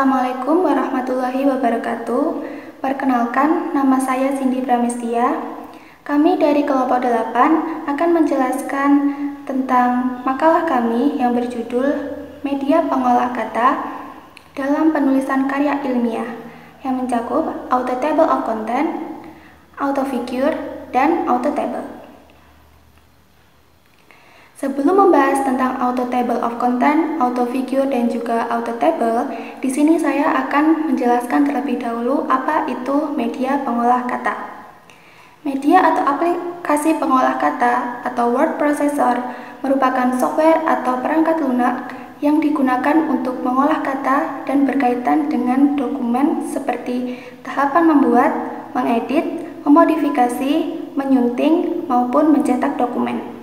Assalamualaikum warahmatullahi wabarakatuh. Perkenalkan, nama saya Cindy Pramestia. Kami dari kelompok 8 akan menjelaskan tentang makalah kami yang berjudul Media Pengolah Kata dalam penulisan karya ilmiah yang mencakup auto table of content, auto figure, dan auto table. Sebelum membahas tentang auto table of content, auto figure, dan juga auto table, di sini saya akan menjelaskan terlebih dahulu apa itu media pengolah kata. Media atau aplikasi pengolah kata atau word processor merupakan software atau perangkat lunak yang digunakan untuk mengolah kata dan berkaitan dengan dokumen seperti tahapan membuat, mengedit, memodifikasi, menyunting, maupun mencetak dokumen.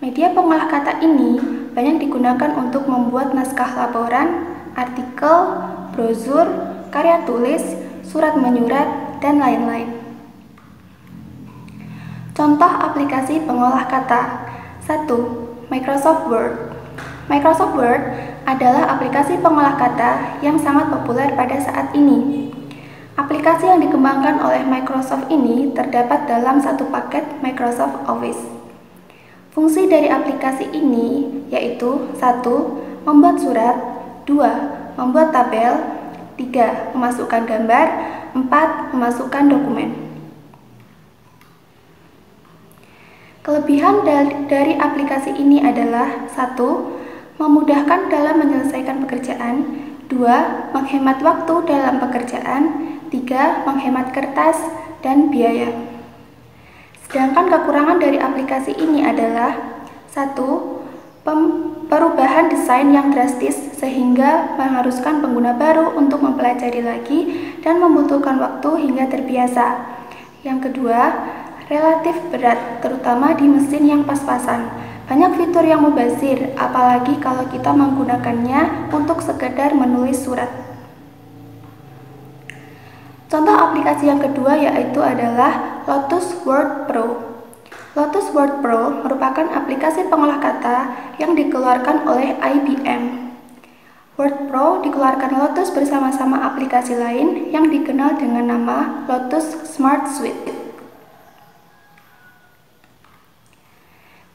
Media pengolah kata ini banyak digunakan untuk membuat naskah laporan, artikel, brosur, karya tulis, surat menyurat, dan lain-lain. Contoh aplikasi pengolah kata. 1. Microsoft Word. Microsoft Word adalah aplikasi pengolah kata yang sangat populer pada saat ini. Aplikasi yang dikembangkan oleh Microsoft ini terdapat dalam satu paket Microsoft Office. Fungsi dari aplikasi ini yaitu 1. Membuat surat, 2. Membuat tabel, 3. Memasukkan gambar, 4. Memasukkan dokumen. Kelebihan dari aplikasi ini adalah 1. Memudahkan dalam menyelesaikan pekerjaan, 2. Menghemat waktu dalam pekerjaan, 3. Menghemat kertas dan biaya. Sedangkan kekurangan dari aplikasi ini adalah 1. Perubahan desain yang drastis sehingga mengharuskan pengguna baru untuk mempelajari lagi dan membutuhkan waktu hingga terbiasa. Yang kedua, relatif berat, terutama di mesin yang pas-pasan. Banyak fitur yang mubazir, apalagi kalau kita menggunakannya untuk sekedar menulis surat. Contoh aplikasi yang kedua yaitu adalah Lotus Word Pro. Lotus Word Pro merupakan aplikasi pengolah kata yang dikeluarkan oleh IBM. Word Pro dikeluarkan Lotus bersama-sama aplikasi lain yang dikenal dengan nama Lotus Smart Suite.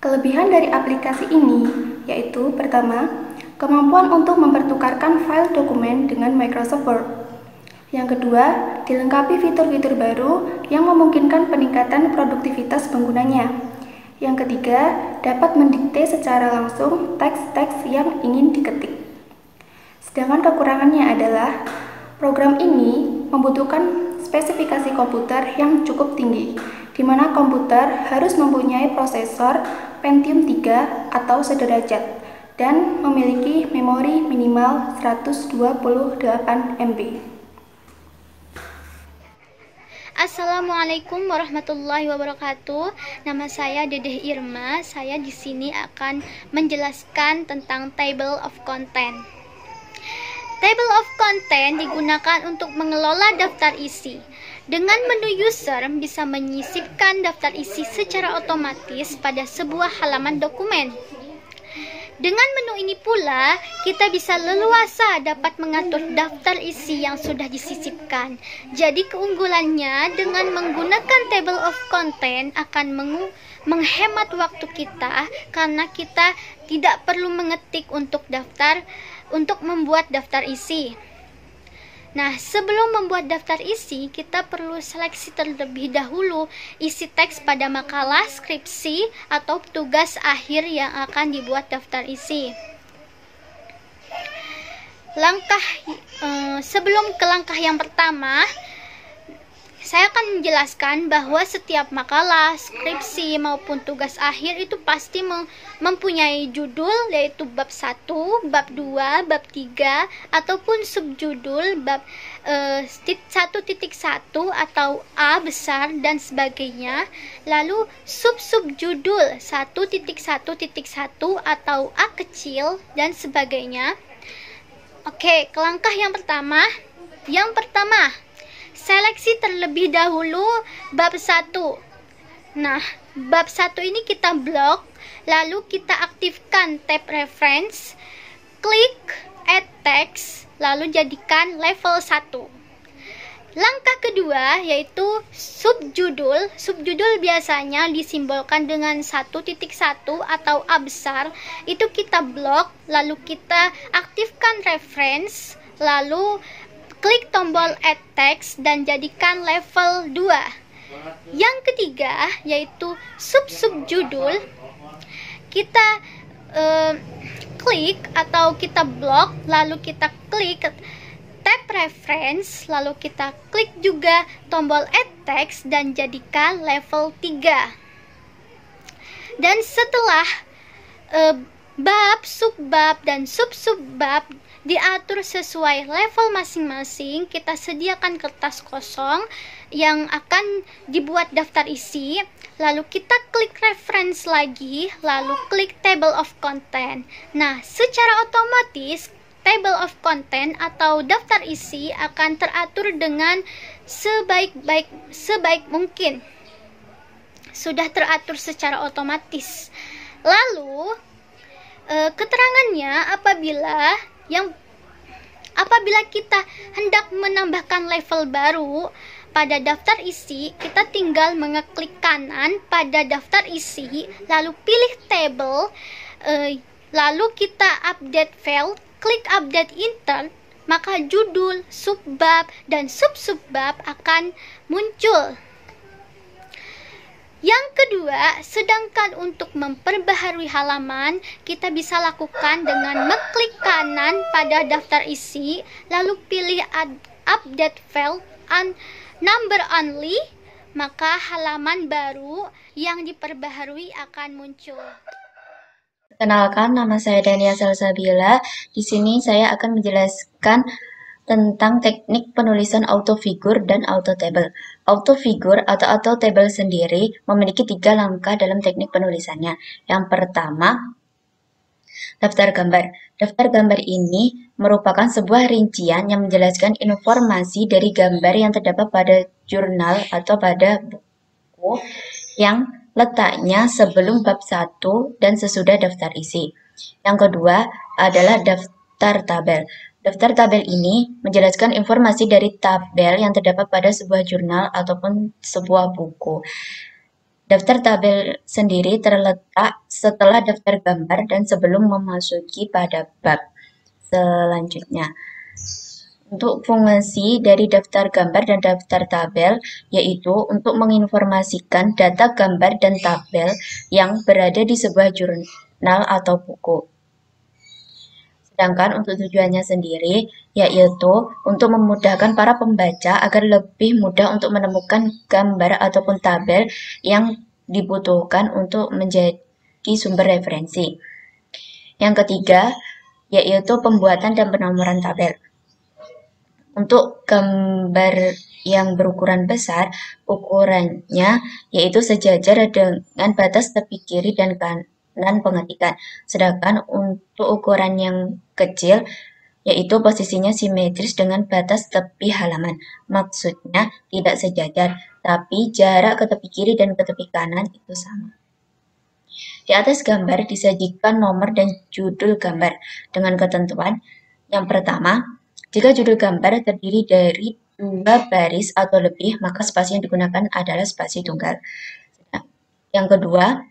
Kelebihan dari aplikasi ini yaitu pertama, kemampuan untuk mempertukarkan file dokumen dengan Microsoft Word. Yang kedua, dilengkapi fitur-fitur baru yang memungkinkan peningkatan produktivitas penggunanya. Yang ketiga, dapat mendikte secara langsung teks-teks yang ingin diketik. Sedangkan kekurangannya adalah program ini membutuhkan spesifikasi komputer yang cukup tinggi, di mana komputer harus mempunyai prosesor Pentium 3 atau sederajat dan memiliki memori minimal 128 MB. Assalamualaikum warahmatullahi wabarakatuh. Nama saya Dedeh Irma. Saya di sini akan menjelaskan tentang table of content. Table of content digunakan untuk mengelola daftar isi. Dengan menu user bisa menyisipkan daftar isi secara otomatis pada sebuah halaman dokumen. Dengan menu ini pula, kita bisa leluasa dapat mengatur daftar isi yang sudah disisipkan. Jadi keunggulannya dengan menggunakan table of content akan menghemat waktu kita karena kita tidak perlu mengetik untuk membuat daftar isi. Nah, sebelum membuat daftar isi, kita perlu seleksi terlebih dahulu isi teks pada makalah, skripsi, atau tugas akhir yang akan dibuat daftar isi. Sebelum ke langkah yang pertama, saya akan menjelaskan bahwa setiap makalah, skripsi, maupun tugas akhir itu pasti mempunyai judul, yaitu bab 1, bab 2, bab 3, ataupun subjudul bab 1.1 atau A besar dan sebagainya. Lalu subjudul 1.1.1 atau A kecil dan sebagainya. Oke, ke langkah yang pertama. Seleksi terlebih dahulu bab 1. Nah, bab 1 ini kita blok, lalu kita aktifkan tab reference, klik add text, lalu jadikan level 1. Langkah kedua yaitu subjudul. Subjudul biasanya disimbolkan dengan 1.1 atau A besar. Itu kita blok, lalu kita aktifkan reference, lalu klik tombol add text dan jadikan level 2. Yang ketiga yaitu subjudul. Kita klik atau kita blok, lalu kita klik tab reference, lalu kita klik juga tombol add text dan jadikan level 3. Dan setelah bab, subbab, dan sub-subbab diatur sesuai level masing-masing, kita sediakan kertas kosong yang akan dibuat daftar isi, lalu kita klik reference lagi, lalu klik table of content. Nah, secara otomatis table of content atau daftar isi akan teratur dengan sebaik mungkin. Sudah teratur secara otomatis. Lalu keterangannya apabila kita hendak menambahkan level baru pada daftar isi, kita tinggal mengeklik kanan pada daftar isi, lalu pilih table, lalu kita update file, klik update insert, maka judul, subbab, dan sub-subbab akan muncul. Yang kedua, sedangkan untuk memperbaharui halaman, kita bisa lakukan dengan mengklik kanan pada daftar isi, lalu pilih update file number only, maka halaman baru yang diperbaharui akan muncul. Kenalkan, nama saya Dania Salsabila. Di sini saya akan menjelaskan tentang teknik penulisan autofigur dan autotable. Autofigur atau autotable sendiri memiliki 3 langkah dalam teknik penulisannya. Yang pertama, daftar gambar. Daftar gambar ini merupakan sebuah rincian yang menjelaskan informasi dari gambar yang terdapat pada jurnal atau pada buku yang letaknya sebelum bab 1 dan sesudah daftar isi. Yang kedua adalah daftar tabel. Daftar tabel ini menjelaskan informasi dari tabel yang terdapat pada sebuah jurnal ataupun sebuah buku. Daftar tabel sendiri terletak setelah daftar gambar dan sebelum memasuki pada bab selanjutnya. Untuk fungsi dari daftar gambar dan daftar tabel, yaitu untuk menginformasikan data gambar dan tabel yang berada di sebuah jurnal atau buku. Sedangkan untuk tujuannya sendiri, yaitu untuk memudahkan para pembaca agar lebih mudah untuk menemukan gambar ataupun tabel yang dibutuhkan untuk menjadi sumber referensi. Yang ketiga, yaitu pembuatan dan penomoran tabel. Untuk gambar yang berukuran besar, ukurannya yaitu sejajar dengan batas tepi kiri dan kanan pengetikan. Sedangkan untuk ukuran yang kecil, yaitu posisinya simetris dengan batas tepi halaman. Maksudnya tidak sejajar, tapi jarak ke tepi kiri dan ke tepi kanan itu sama. Di atas gambar disajikan nomor dan judul gambar dengan ketentuan. Yang pertama, jika judul gambar terdiri dari 2 baris atau lebih, maka spasi yang digunakan adalah spasi tunggal. Yang kedua,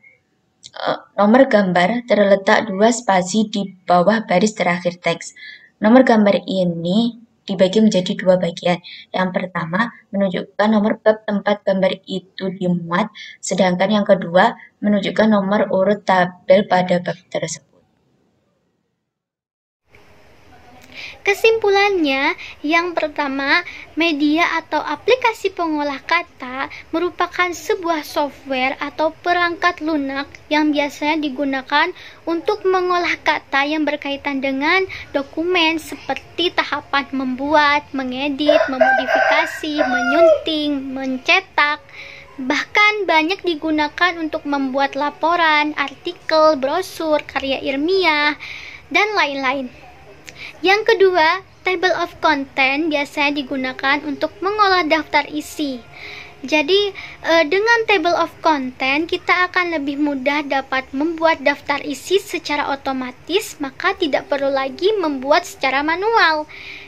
nomor gambar terletak 2 spasi di bawah baris terakhir teks. Nomor gambar ini dibagi menjadi 2 bagian. Yang pertama menunjukkan nomor bab tempat gambar itu dimuat, sedangkan yang kedua menunjukkan nomor urut tabel pada bab tersebut. Kesimpulannya, yang pertama, media atau aplikasi pengolah kata merupakan sebuah software atau perangkat lunak yang biasanya digunakan untuk mengolah kata yang berkaitan dengan dokumen seperti tahapan membuat, mengedit, memodifikasi, menyunting, mencetak. Bahkan banyak digunakan untuk membuat laporan, artikel, brosur, karya ilmiah, dan lain-lain. Yang kedua, table of content biasanya digunakan untuk mengolah daftar isi. Jadi dengan table of content kita akan lebih mudah dapat membuat daftar isi secara otomatis, maka tidak perlu lagi membuat secara manual.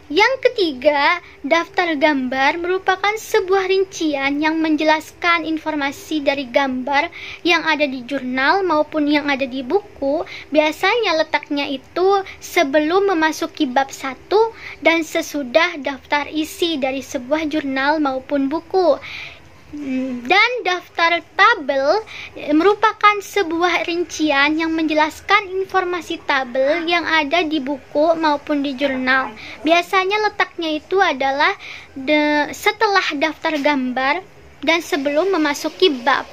Yang ketiga, daftar gambar merupakan sebuah rincian yang menjelaskan informasi dari gambar yang ada di jurnal maupun yang ada di buku. Biasanya letaknya itu sebelum memasuki bab 1 dan sesudah daftar isi dari sebuah jurnal maupun buku. Dan daftar tabel merupakan sebuah rincian yang menjelaskan informasi tabel yang ada di buku maupun di jurnal. Biasanya letaknya itu adalah setelah daftar gambar dan sebelum memasuki bab.